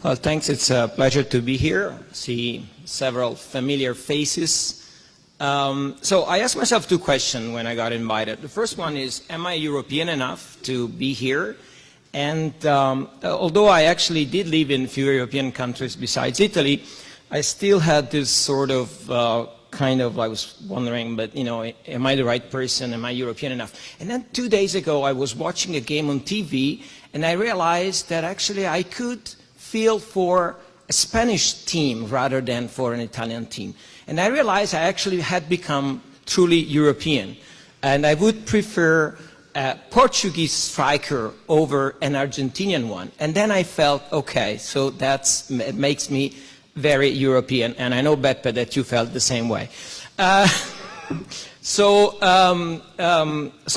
Well, thanks. It's a pleasure to be here. See several familiar faces. So I asked myself two questions when I got invited. The first one is, am I European enough to be here? And although I actually did live in a few European countries besides Italy, I still had this sort of I was wondering, but you know, am I the right person? Am I European enough? And then 2 days ago, I was watching a game on TV, and I realized that actually I could feel for a Spanish team rather than for an Italian team. And I realized I actually had become truly European. And I would prefer a Portuguese striker over an Argentinian one. And then I felt, okay, so it makes me very European. And I know, Beppe, that you felt the same way. So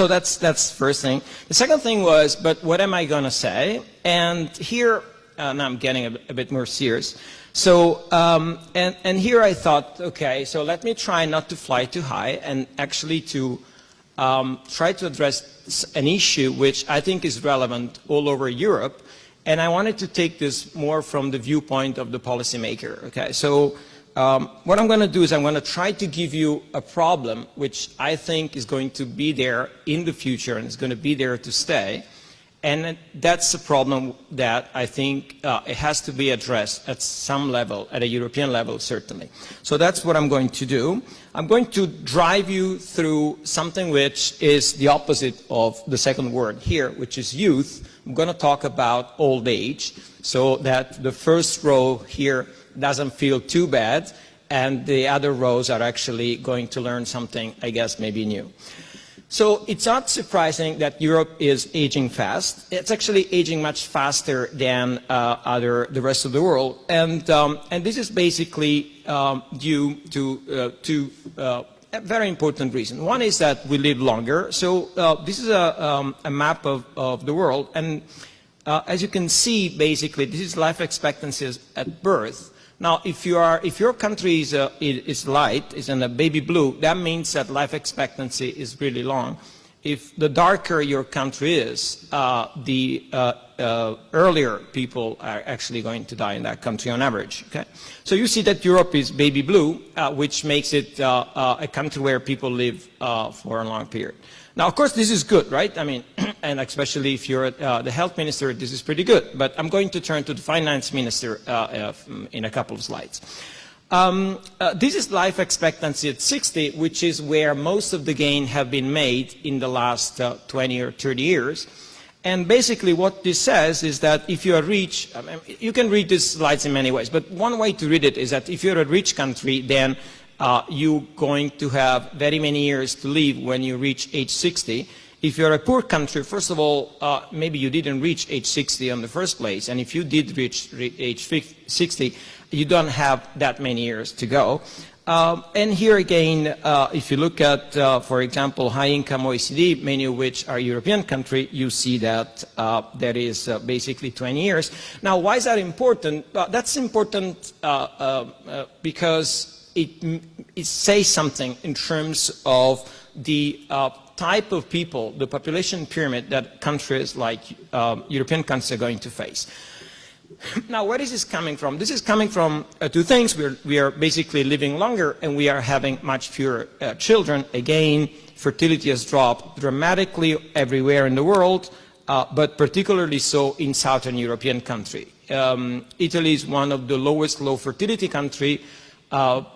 that's first thing. The second thing was, but what am I going to say? And here, now I'm getting a bit more serious. So, and here I thought, okay, so let me try not to fly too high and actually to try to address an issue which I think is relevant all over Europe. And I wanted to take this more from the viewpoint of the policymaker, okay? So what I'm going to do is I'm going to try to give you a problem which I think is going to be there in the future and is going to be there to stay. And that's a problem that I think it has to be addressed at some level, at a European level, certainly. So that's what I'm going to do. I'm going to drive you through something which is the opposite of the second word here, which is youth. I'm going to talk about old age, so that the first row here doesn't feel too bad, and the other rows are actually going to learn something, I guess, maybe new. So it's not surprising that Europe is aging fast. It's actually aging much faster than the rest of the world. And this is basically due to two very important reasons. One is that we live longer. So this is a map of the world. And as you can see, basically, this is life expectancies at birth. Now, if your country is light, is in a baby blue, that means that life expectancy is really long. If the darker your country is, the earlier people are actually going to die in that country on average. Okay? So you see that Europe is baby blue, which makes it a country where people live for a long period. Now, of course, this is good, right? I mean, and especially if you're the health minister, this is pretty good. But I'm going to turn to the finance minister in a couple of slides. This is life expectancy at 60, which is where most of the gain have been made in the last 20 or 30 years. And basically what this says is that if you are rich, I mean, you can read these slides in many ways, but one way to read it is that if you're a rich country, then you're going to have very many years to live when you reach age 60. If you're a poor country, first of all, maybe you didn't reach age 60 in the first place, and if you did reach age 60, you don't have that many years to go. And here again, if you look at, for example, high-income OECD, many of which are European countries, you see that there is basically 20 years. Now, why is that important? That's important because it says something in terms of the type of people, the population pyramid that countries like European countries are going to face. Now, where is this coming from? This is coming from two things. We are basically living longer and we are having much fewer children. Again, fertility has dropped dramatically everywhere in the world, but particularly so in Southern European countries. Italy is one of the lowest low fertility countries.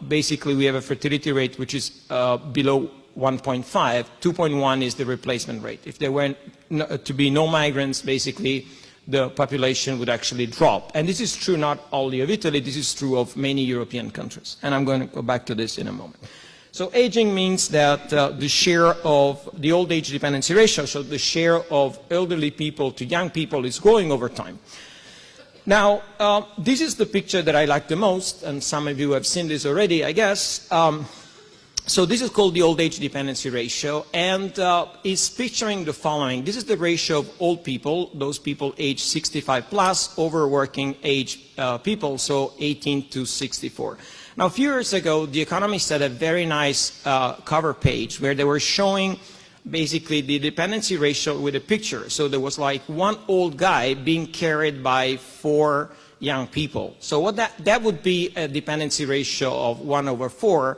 Basically, we have a fertility rate which is below 1.5. 2.1 is the replacement rate. If there were to be no migrants, basically, the population would actually drop. And this is true not only of Italy, this is true of many European countries. And I'm going to go back to this in a moment. So aging means that the share of the old age dependency ratio, so the share of elderly people to young people is growing over time. Now, this is the picture that I like the most, and some of you have seen this already, I guess. So this is called the old age dependency ratio, and it's picturing the following. This is the ratio of old people, those people age 65 plus, over working age people, so 18 to 64. Now, a few years ago, The Economist had a very nice cover page where they were showing basically the dependency ratio with a picture. So there was like one old guy being carried by 4 young people. So what that would be a dependency ratio of 1/4.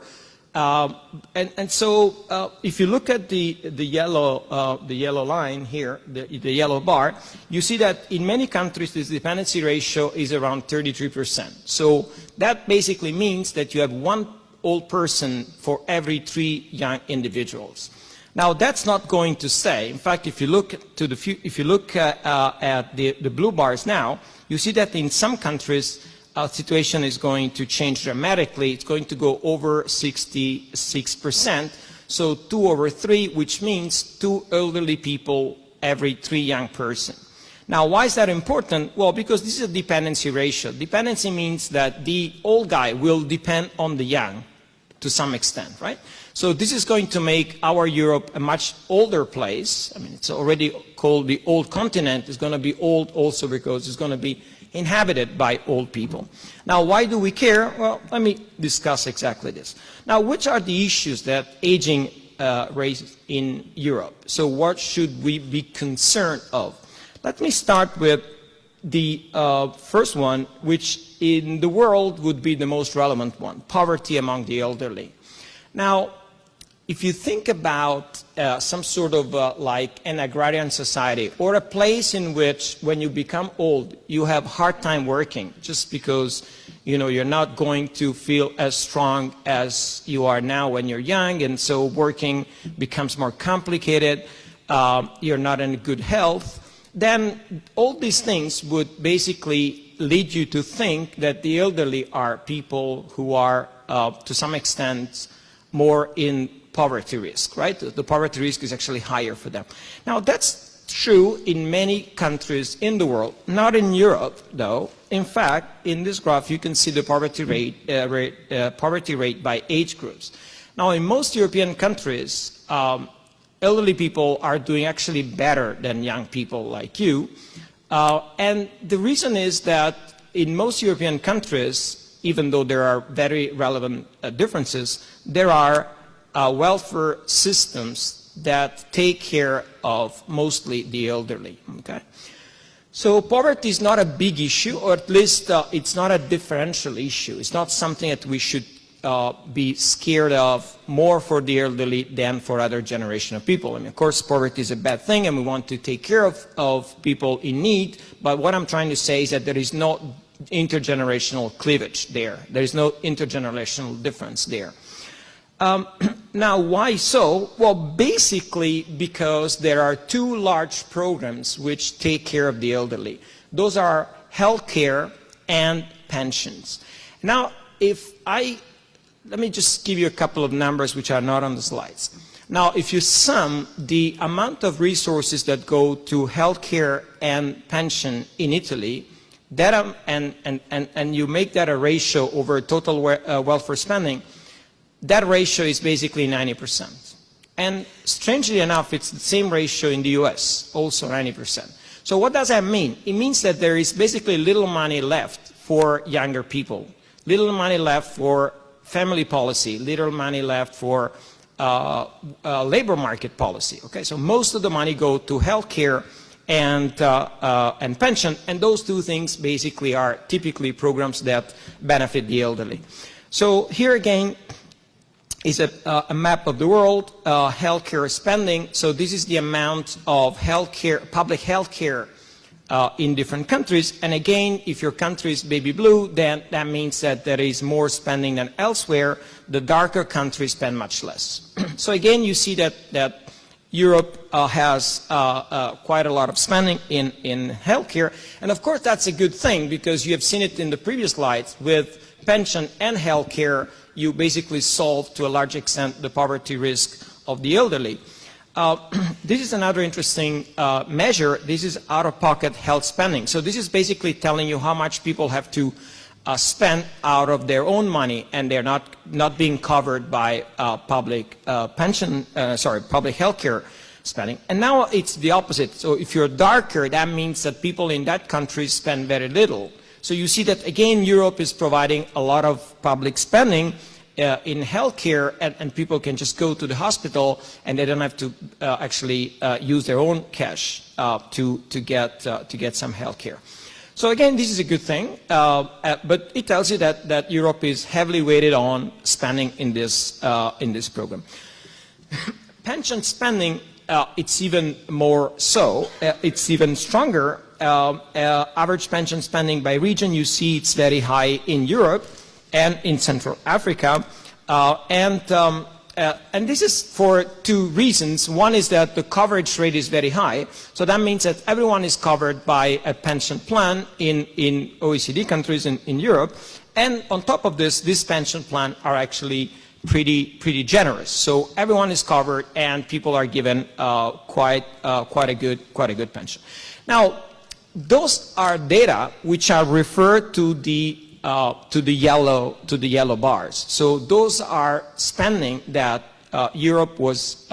So if you look at the yellow line here, the yellow bar, you see that in many countries this dependency ratio is around 33%. So that basically means that you have 1 old person for every 3 young individuals. Now that's not going to stay. In fact, if you look at the blue bars now, you see that in some countries situation is going to change dramatically. It's going to go over 66%, so 2/3, which means 2 elderly people every 3 young person. Now, why is that important? Well, because this is a dependency ratio. Dependency means that the old guy will depend on the young to some extent, right? So this is going to make our Europe a much older place. I mean, it's already called the old continent. It's going to be old also because it's going to be inhabited by old people. Now, why do we care? Well, let me discuss exactly this. Now, which are the issues that aging raises in Europe? So what should we be concerned of? Let me start with the first one, which in the world would be the most relevant one, poverty among the elderly. Now, if you think about some sort of like an agrarian society or a place in which when you become old you have a hard time working just because you're not going to feel as strong as you are now when you're young, and so working becomes more complicated, you're not in good health, then all these things would basically lead you to think that the elderly are people who are to some extent more in poverty risk, right? The poverty risk is actually higher for them. Now, that's true in many countries in the world, not in Europe, though. In fact, in this graph, you can see the poverty rate by age groups. Now, in most European countries, elderly people are doing actually better than young people like you. And the reason is that in most European countries, even though there are very relevant differences, there are welfare systems that take care of mostly the elderly. Okay? So poverty is not a big issue, or at least it's not a differential issue. It's not something that we should be scared of more for the elderly than for other generation of people. I mean, of course, poverty is a bad thing, and we want to take care of people in need, but what I'm trying to say is that there is no intergenerational cleavage there. There is no intergenerational difference there. Now, why so? Well, basically because there are 2 large programs which take care of the elderly. Those are health care and pensions. Now, let me just give you a couple of numbers which are not on the slides. Now, if you sum the amount of resources that go to health care and pension in Italy, that, and you make that a ratio over total welfare spending, that ratio is basically 90%. And strangely enough, it's the same ratio in the US, also 90%. So what does that mean? It means that there is basically little money left for younger people, little money left for family policy, little money left for labor market policy. Okay, so most of the money go to health care and pension, and those 2 things basically are typically programs that benefit the elderly. So here again is a map of the world, healthcare spending. So this is the amount of public health care in different countries. And again, if your country is baby blue, then that means that there is more spending than elsewhere. The darker countries spend much less. So again, you see that Europe has quite a lot of spending in healthcare. And of course, that's a good thing because you have seen it in the previous slides with pension and healthcare. You basically solve, to a large extent, the poverty risk of the elderly. This is another interesting measure. This is out-of-pocket health spending. So this is basically telling you how much people have to spend out of their own money, and they're not being covered by public public healthcare spending. And now it's the opposite. So if you're darker, that means that people in that country spend very little. So you see that, again, Europe is providing a lot of public spending, in healthcare, and people can just go to the hospital and they don't have to actually use their own cash to get some healthcare. So again, this is a good thing, but it tells you that Europe is heavily weighted on spending in this program. Pension spending, it's even more so. It's even stronger. Average pension spending by region, you see it's very high in Europe and in Central Africa. And this is for two reasons. One is that the coverage rate is very high. So that means that everyone is covered by a pension plan in OECD countries in Europe. And on top of this pension plan are actually pretty generous. So everyone is covered and people are given quite a good pension. Now, those are data which are referred to the yellow bars. So those are spending that Europe was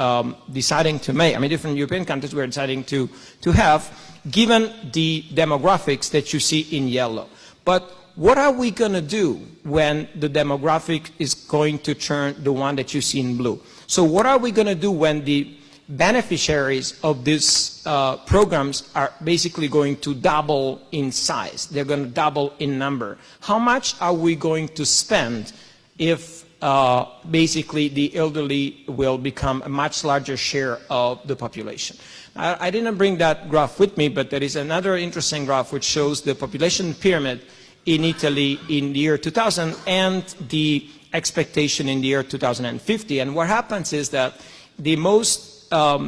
deciding to make. I mean, different European countries were deciding to have, given the demographics that you see in yellow. But what are we going to do when the demographic is going to turn the one that you see in blue? So what are we going to do when the beneficiaries of these programs are basically going to double in size? They're going to double in number. How much are we going to spend if basically the elderly will become a much larger share of the population? I didn't bring that graph with me, but there is another interesting graph which shows the population pyramid in Italy in the year 2000 and the expectation in the year 2050. And what happens is that the most the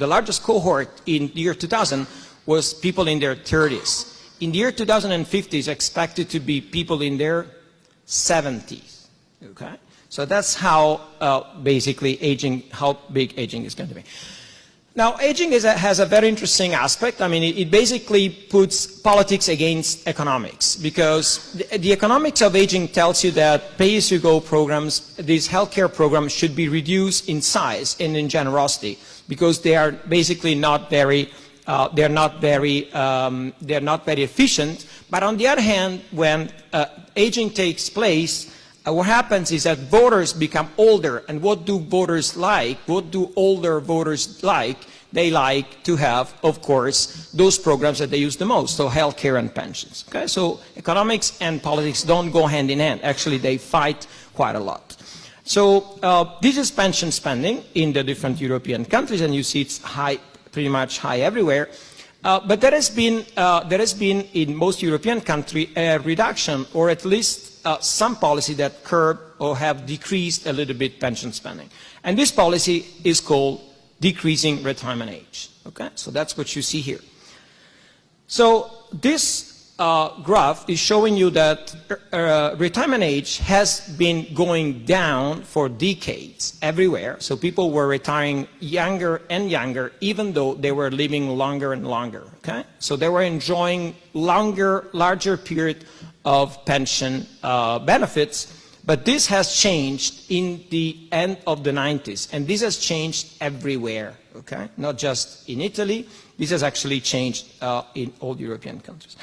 largest cohort in the year 2000 was people in their 30s. In the year 2050 is expected to be people in their 70s. Okay, so that's how basically aging, how big aging is going to be. Now, aging has a very interesting aspect. I mean, it basically puts politics against economics, because the economics of aging tells you that pay-as-you-go programs, these healthcare programs, should be reduced in size and in generosity, because they are basically not very efficient. But on the other hand, when aging takes place, what happens is that voters become older, and what do voters like? What do older voters like? They like to have, of course, those programs that they use the most, so healthcare and pensions. Okay, so economics and politics don't go hand in hand. Actually, they fight quite a lot. So this is pension spending in the different European countries, and you see it's high, pretty much high everywhere. But there has been in most European countries a reduction, or at least some policy that curb or have decreased a little bit pension spending. And this policy is called decreasing retirement age. Okay, so that's what you see here. So this graph is showing you that retirement age has been going down for decades everywhere. So people were retiring younger and younger, even though they were living longer and longer. Okay, so they were enjoying larger period of pension benefits. But this has changed in the end of the 90s, and this has changed everywhere, okay? Not just in Italy, this has actually changed in all European countries.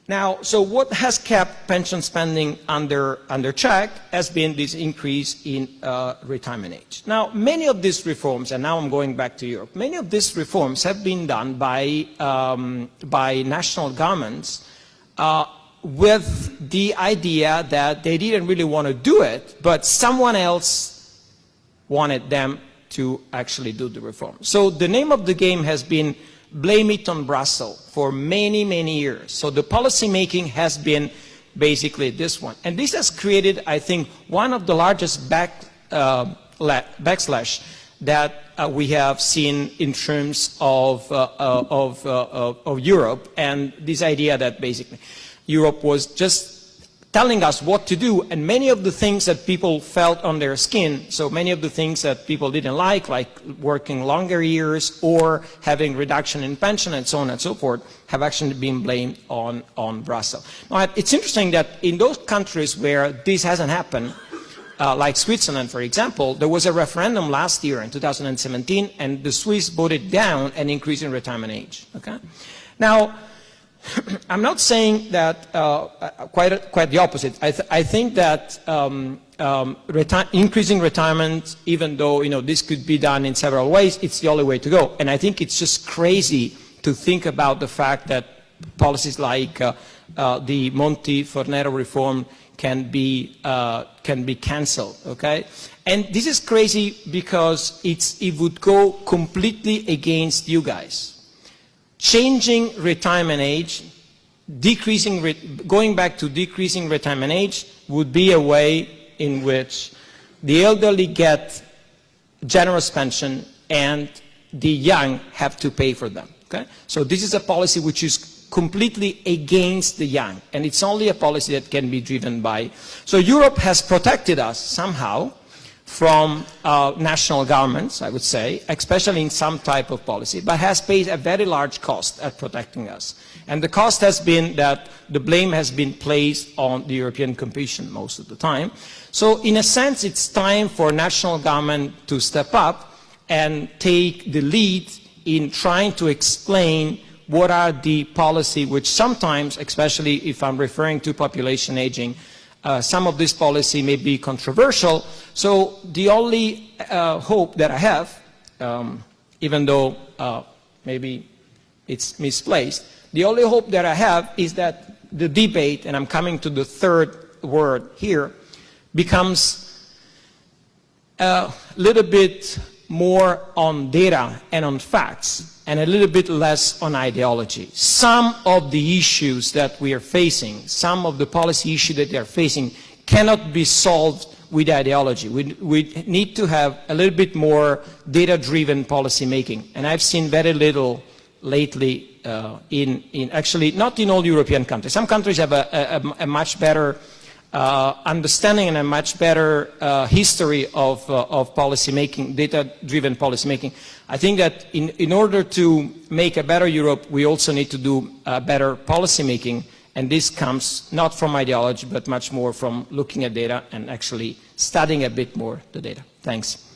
Now, so what has kept pension spending under check has been this increase in retirement age. Now, many of these reforms, and now I'm going back to Europe, many of these reforms have been done by national governments with the idea that they didn't really want to do it, but someone else wanted them to actually do the reform. So the name of the game has been blame it on Brussels for many, many years. So the policy making has been basically this one. And this has created, I think, one of the largest backslash that we have seen in terms of Europe, and this idea that basically Europe was just telling us what to do, and many of the things that people felt on their skin, so many of the things that people didn't like working longer years or having reduction in pension and so on and so forth, have actually been blamed on Brussels. Now, it's interesting that in those countries where this hasn't happened, like Switzerland, for example, there was a referendum last year in 2017, and the Swiss voted down an increase in retirement age. Okay? Now, I'm not saying that quite the opposite. I think that increasing retirement, even though this could be done in several ways, it's the only way to go. And I think it's just crazy to think about the fact that policies like the Monti-Fornero reform can be cancelled. Okay, and this is crazy because it would go completely against you guys. Changing retirement age, going back to decreasing retirement age would be a way in which the elderly get generous pension and the young have to pay for them. Okay? So this is a policy which is completely against the young, and it's only a policy that can be driven by. So Europe has protected us somehow from national governments, I would say, especially in some type of policy, but has paid a very large cost at protecting us. And the cost has been that the blame has been placed on the European Commission most of the time. So in a sense, it's time for national government to step up and take the lead in trying to explain what are the policy which sometimes, especially if I'm referring to population aging, some of this policy may be controversial. So the only hope that I have, even though maybe it's misplaced, the only hope that I have is that the debate, and I'm coming to the third word here, becomes a little bit more on data and on facts, and a little bit less on ideology. Some of the issues that we are facing, some of the policy issues that they are facing, cannot be solved with ideology. We need to have a little bit more data-driven policy making, and I've seen very little lately actually not in all European countries. Some countries have a much better understanding and a much better history of policy making, data-driven policy making. I think that in order to make a better Europe, we also need to do better policy making, and this comes not from ideology, but much more from looking at data and actually studying a bit more the data. Thanks.